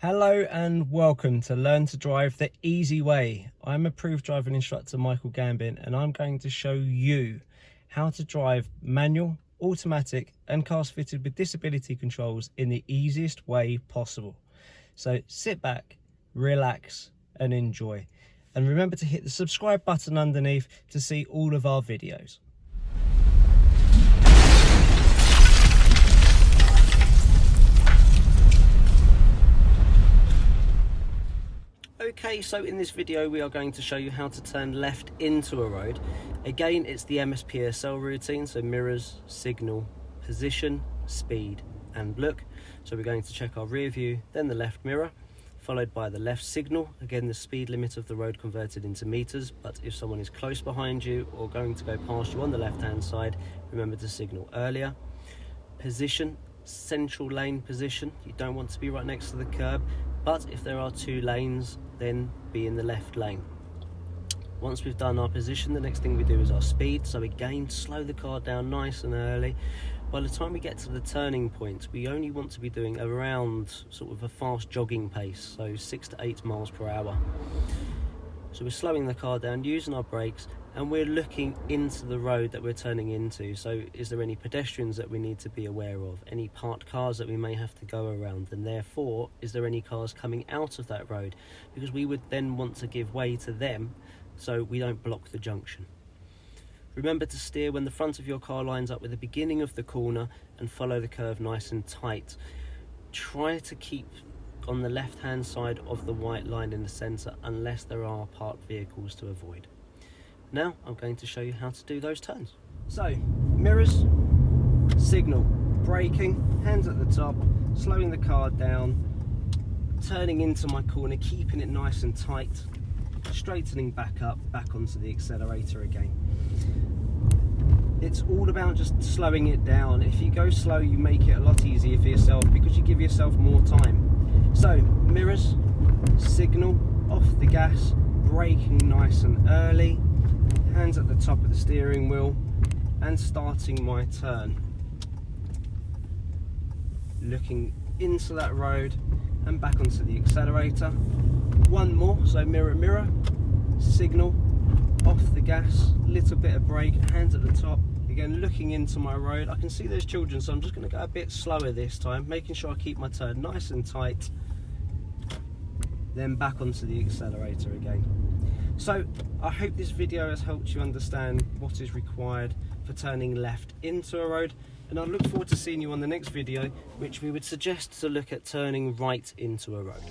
Hello and welcome to Learn to Drive the Easy Way. I'm approved driving instructor Michael Gambin, and I'm going to show you how to drive manual, automatic and cars fitted with disability controls in the easiest way possible. So sit back, relax and enjoy. And remember to hit the subscribe button underneath to see all of our videos. Okay, so in this video we are going to show you how to turn left into a road. Again, it's the MSPSL routine, so mirrors, signal, position, speed and look. So we're going to check our rear view, then the left mirror, followed by the left signal. Again, the speed limit of the road converted into meters, but if someone is close behind you or going to go past you on the left hand side, remember to signal earlier. Position, central lane position. You don't want to be right next to the curb, but if there are two lanes, then be in the left lane. Once we've done our position, the next thing we do is our speed. So again, slow the car down nice and early. By the time we get to the turning point, we only want to be doing around sort of a fast jogging pace, so 6 to 8 miles per hour. So we're slowing the car down, using our brakes, and we're looking into the road that we're turning into. So is there any pedestrians that we need to be aware of? Any parked cars that we may have to go around? And therefore, is there any cars coming out of that road? Because we would then want to give way to them so we don't block the junction. Remember to steer when the front of your car lines up with the beginning of the corner and follow the curve nice and tight. Try to keep on the left hand side of the white line in the centre unless there are parked vehicles to avoid. Now I'm going to show you how to do those turns. So mirrors, signal, braking, hands at the top, slowing the car down, turning into my corner, keeping it nice and tight, straightening back up, back onto the accelerator again. It's all about just slowing it down. If you go slow, you make it a lot easier for yourself because you give yourself more time. So mirrors, signal, off the gas, braking nice and early, hands at the top of the steering wheel and starting my turn. Looking into that road and back onto the accelerator. One more, so mirror, mirror, signal, off the gas, little bit of brake, hands at the top. Again, looking into my road. I can see there's children, so I'm just going to go a bit slower this time, making sure I keep my turn nice and tight. Then back onto the accelerator again. So I hope this video has helped you understand what is required for turning left into a road, and I look forward to seeing you on the next video, which we would suggest to look at turning right into a road.